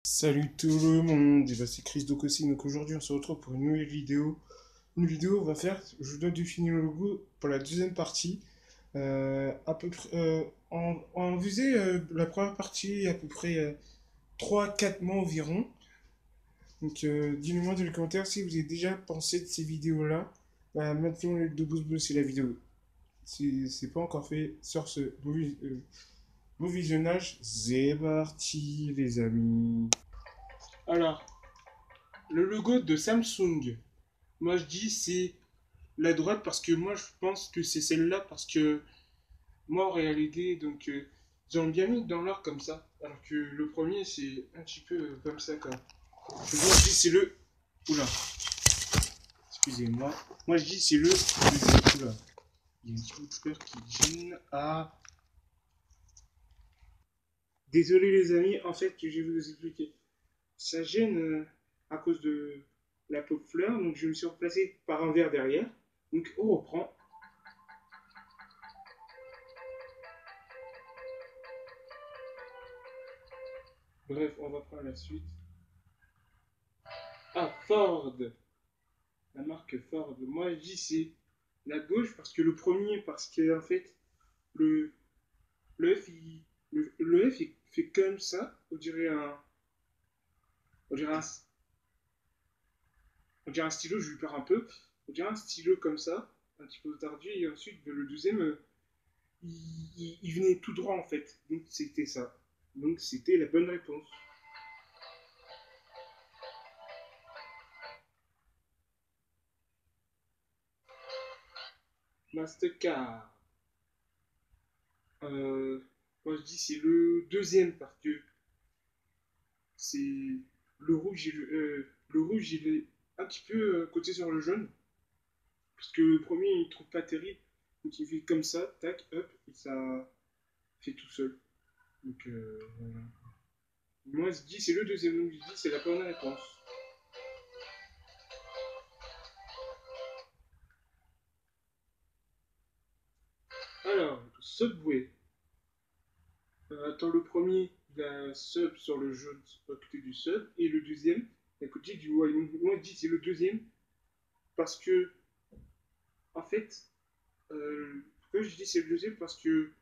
Salut tout le monde, et bah, c'est Chris Docossi, donc aujourd'hui on se retrouve pour une nouvelle vidéo. Une vidéo on va faire, je dois définir le logo pour la deuxième partie. À peu près, on faisait la première partie à peu près 3-4 mois environ. Donc dis-le-moi dans les commentaires si vous avez déjà pensé de ces vidéos-là. Bah, maintenant les deux pouces bleus c'est la vidéo. Si c'est pas encore fait, sur ce beau visionnage, c'est parti les amis. Alors, le logo de Samsung. Moi, je dis c'est la droite parce que moi, je pense que c'est celle-là parce que moi, en réalité, donc, ils ont bien mis dans l'ordre comme ça. Alors que le premier, c'est un petit peu comme ça, quoi. Donc, moi, je dis c'est le. Oula, excusez-moi. Moi, je dis c'est le. Oula, il y a un petit bout de fleur qui gêne. Ah, désolé, les amis, en fait, je vais vous expliquer. Ça gêne à cause de la peau de fleur, donc je me suis replacé par un verre derrière. Donc, on reprend. Bref, on va prendre la suite. Ah, Ford. La marque Ford. Moi, je dis c'est la gauche parce que le premier, parce que en fait, le, le F, le F il fait comme ça. On dirait un, on dirait un stylo, je lui perds un peu. On dirait un stylo comme ça, un petit peu tardu. Et ensuite, le deuxième, il venait tout droit en fait. Donc, c'était ça. Donc, c'était la bonne réponse. Mastercard. Euh, Moi, je dis c'est le deuxième parce que c'est le rouge, il est un petit peu coté sur le jaune. Parce que le premier, il trouve pas terrible. Donc il fait comme ça, tac, hop, et ça fait tout seul. Donc voilà. Moi, je dis c'est le deuxième, donc je dis c'est la bonne réponse. Alors, Subway. Attends, le premier, il a sub sur le jaune à côté du sub, et le deuxième, à côté du Y. Donc, moi, je dis c'est le deuxième, parce que, en fait, pourquoi je dis c'est le deuxième? Parce que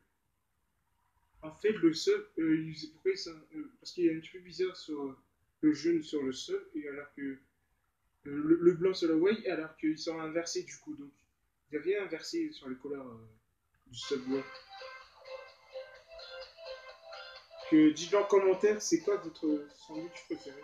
en fait, le sub, pourquoi ça, parce qu'il est un petit peu bizarre sur le jaune sur le sub, et alors que le blanc sur le way, alors qu'ils sont inversés du coup. Donc, ils avaient inversé sur les couleurs du subway. Dites-le en commentaire, c'est quoi votre sandwich préféré?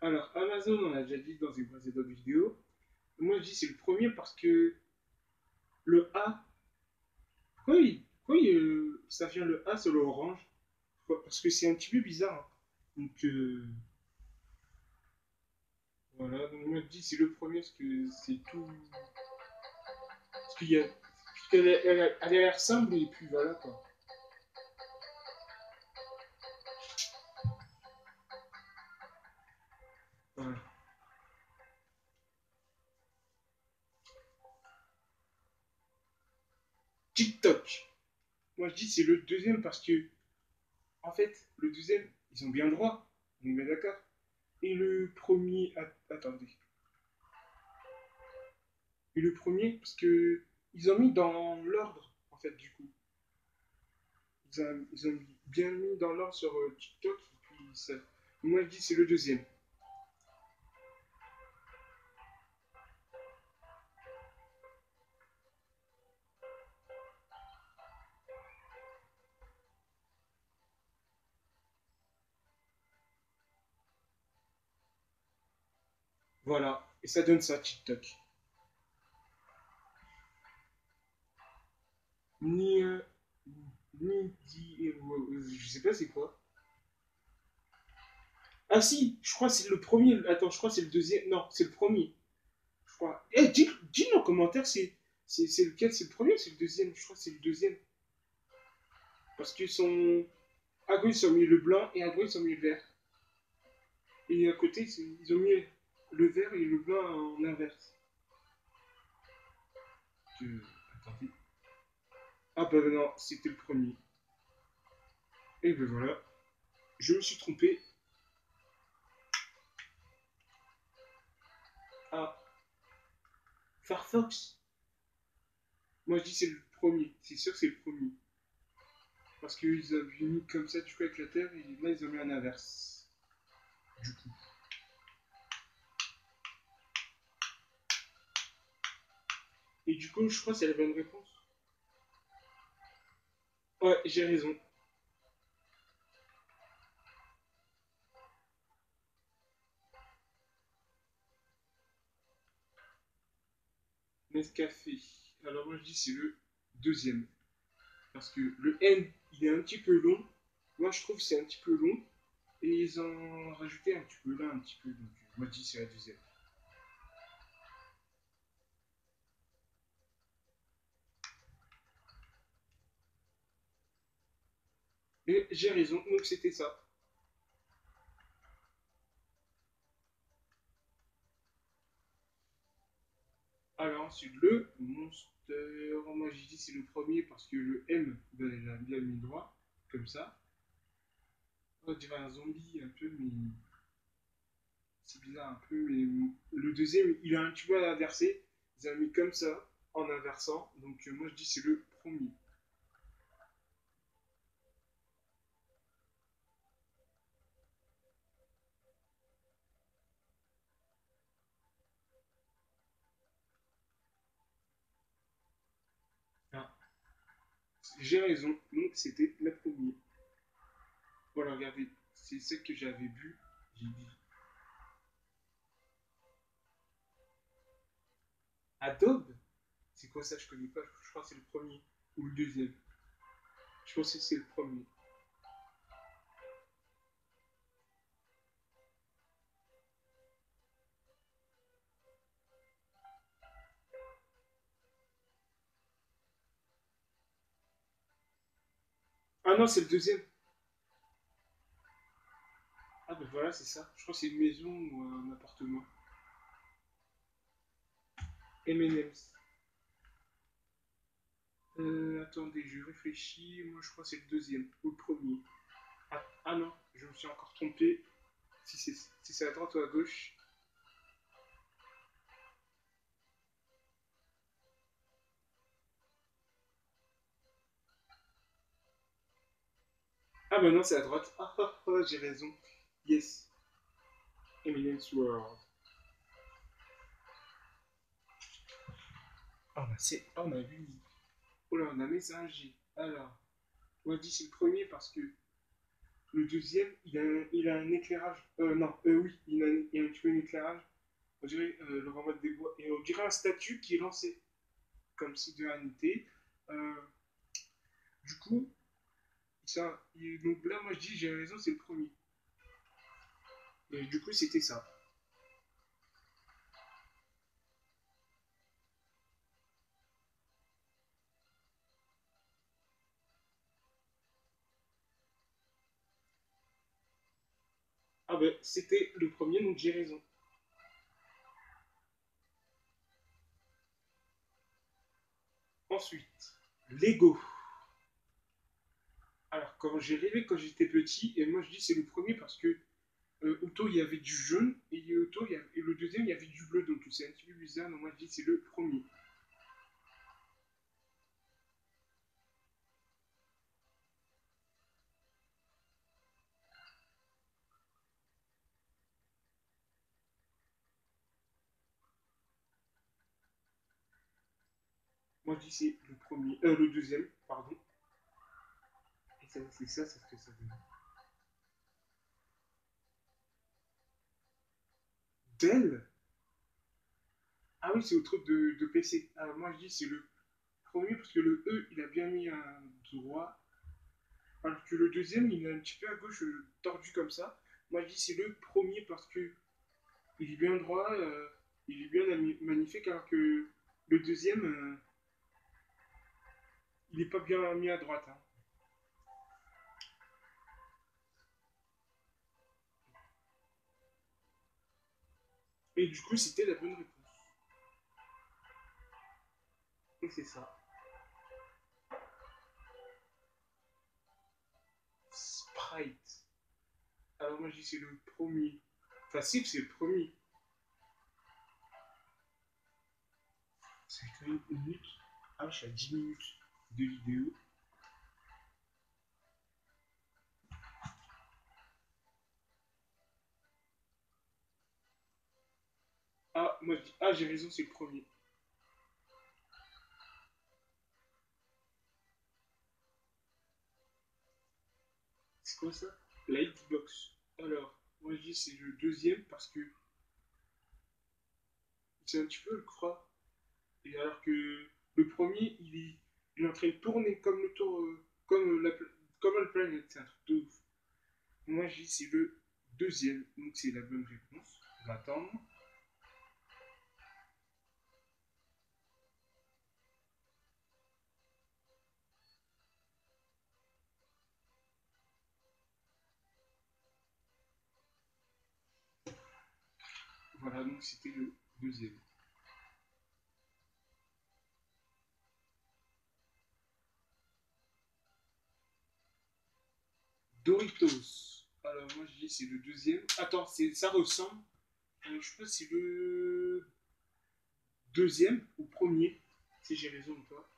Alors, Amazon, on a déjà dit dans une précédente vidéo. Moi, je dis c'est le premier parce que le A, ça vient le A sur l'orange? Parce que c'est un petit peu bizarre, hein. Donc, voilà, donc moi je dis c'est le premier parce que c'est tout. Parce qu'il y a. Elle a l'air simple et puis voilà quoi. Voilà. TikTok. Moi je dis c'est le deuxième parce que, en fait, le deuxième, ils ont bien le droit. On est bien d'accord. Et le premier. Attendez. Et le premier, parce que. Ils ont mis dans l'ordre, en fait, du coup. Ils ont bien mis dans l'ordre sur TikTok. Et puis ça. Moi je dis c'est le deuxième. Voilà. Et ça donne ça, TikTok. Ni. Je sais pas c'est quoi. Ah si, je crois que c'est le premier. Attends, je crois que c'est le deuxième. Non, c'est le premier. Je crois. Eh, dis en commentaire, c'est lequel? C'est le premier ou c'est le deuxième? Je crois que c'est le deuxième. Parce qu'ils sont. À gauche, ils ont mis le blanc et à droite, ils ont mis le vert. Et à côté, ils ont mis le vert et le blanc en inverse. Attendez. Ah bah non, c'était le premier. Et ben voilà, je me suis trompé. Ah, Firefox. Moi je dis c'est le premier, c'est sûr que c'est le premier. Parce qu'ils avaient mis comme ça du coup avec la Terre et là ils ont mis un inverse. Du coup. Et du coup je crois que c'est la bonne réponse. Ouais, j'ai raison. Nescafé. Alors moi je dis c'est le deuxième. Parce que le N il est un petit peu long. Moi je trouve que c'est un petit peu long. Et ils ont rajouté un petit peu là, un petit peu. Donc moi je dis c'est la deuxième. Et j'ai raison, donc c'était ça. Alors ensuite, le Monster, moi j'ai dit c'est le premier parce que le M, ben, il a bien mis droit, comme ça. On dirait un zombie un peu, mais c'est bizarre un peu. Mais le deuxième, il a un petit peu à inverser. Ils ont mis comme ça, en inversant. Donc moi je dis c'est le premier. Ah, j'ai raison, donc c'était le premier. Voilà, regardez, c'est ce que j'avais vu. J'ai dit Adobe. C'est quoi ça? Je connais pas. Je crois que c'est le premier. Ou le deuxième. Je pense que c'est le premier. Ah non, c'est le deuxième. Ah ben voilà, c'est ça. Je crois que c'est une maison ou un appartement. M&M's. Attendez, je réfléchis. Moi, je crois que c'est le deuxième ou le premier. Ah, ah non, je me suis encore trompé. Si c'est à droite ou à gauche. Ah ben non, c'est à droite. Ah ah ah, j'ai raison. Yes. M&M's World. Ah, on a vu. Oh là, on a mis un G. Alors, moi, je dis c'est le premier parce que le deuxième, il a un éclairage. Non, oui, il a un petit peu un éclairage. On dirait le renvoi des bois. Et on dirait un statut qui est lancé, comme si de rien n'était. Euh, du coup, donc là, moi je dis, j'ai raison, c'est le premier. Et du coup, c'était ça. Ah ben, c'était le premier, donc j'ai raison. Ensuite, Lego. Alors, quand j'ai rêvé quand j'étais petit, et moi je dis c'est le premier parce que auto il y avait du jaune, et auto et le deuxième il y avait du bleu, donc c'est un petit peu bizarre, donc moi je dis c'est le premier. Moi je dis c'est le premier, le deuxième, pardon. Et ça, c'est ça, c'est ce que ça veut dire. Dell. Ah oui, c'est au truc de PC. Alors moi je dis c'est le premier parce que le E il a bien mis un droit, alors que le deuxième il est un petit peu à gauche tordu comme ça. Moi je dis c'est le premier parce que il est bien droit, il est bien magnifique, alors que le deuxième il est pas bien mis à droite, hein. Et du coup c'était la bonne réponse. Et c'est ça. Sprite. Alors moi je dis c'est le premier. Facile, c'est le premier. C'est quand même une minute. Ah, je suis à 10 minutes de vidéo. Ah, moi je dis, ah j'ai raison, c'est le premier. C'est quoi ça? La Xbox. Alors, moi je dis c'est le deuxième parce que c'est un petit peu le croix. Et alors que le premier, il est en train de tourner comme le tour, comme la planète. C'est un truc de ouf. Moi je dis c'est le deuxième. Donc c'est la bonne réponse. On va attendre. Voilà, donc c'était le deuxième. Doritos. Alors moi je dis c'est le deuxième. Attends, ça ressemble. Je sais pas si c'est le deuxième ou premier, si j'ai raison ou pas.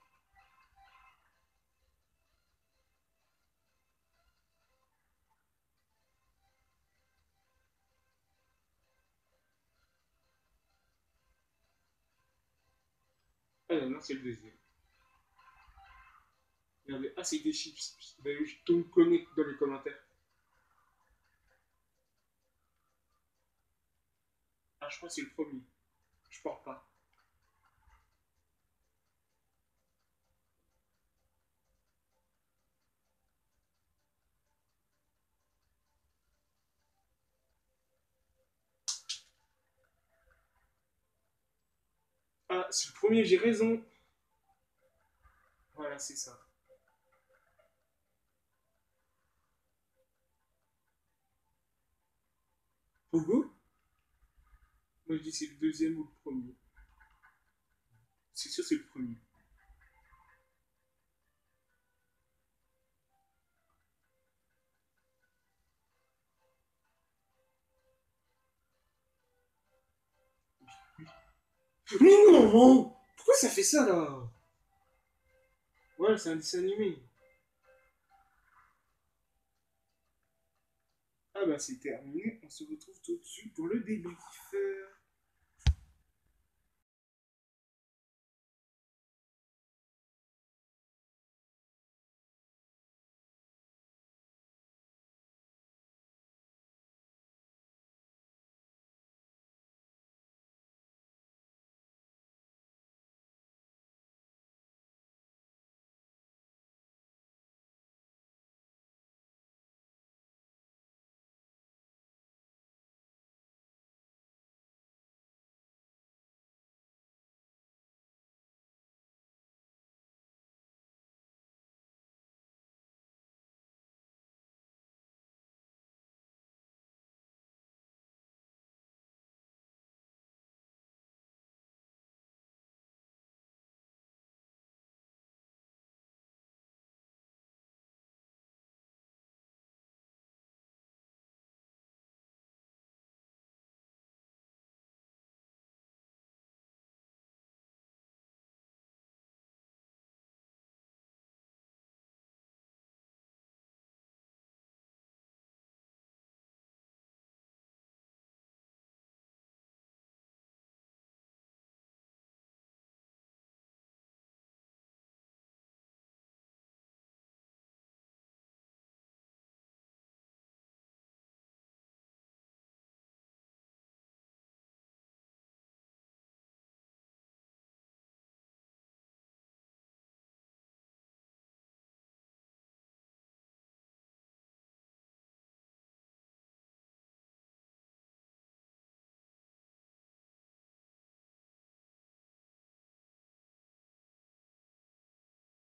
Ah non, non, c'est le deuxième. Regardez, ah c'est des chips. Ben, tout le connaît dans les commentaires. Ah je crois que c'est le premier. Je porte pas. Ah c'est le premier, j'ai raison. Voilà, c'est ça. Pogo. Moi je dis c'est le deuxième ou le premier. C'est sûr c'est le premier. Mais non! Pourquoi ça fait ça là? Ouais, c'est un dessin animé. Ah bah c'est terminé, on se retrouve tout de suite pour le débrief.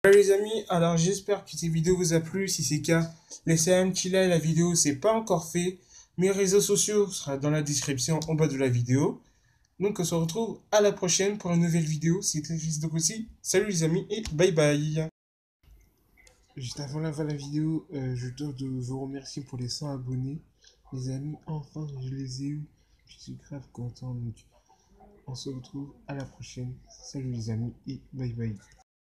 Voilà les amis, alors j'espère que cette vidéo vous a plu. Si c'est le cas, laissez un petit like, la vidéo c'est pas encore fait. Mes réseaux sociaux sera dans la description en bas de la vidéo. Donc on se retrouve à la prochaine pour une nouvelle vidéo. C'était Chris Docossi. Salut les amis et bye bye. Juste avant la fin de la vidéo, je dois de vous remercier pour les 100 abonnés. Les amis, enfin je les ai eus. Je suis grave content. Donc on se retrouve à la prochaine. Salut les amis et bye bye.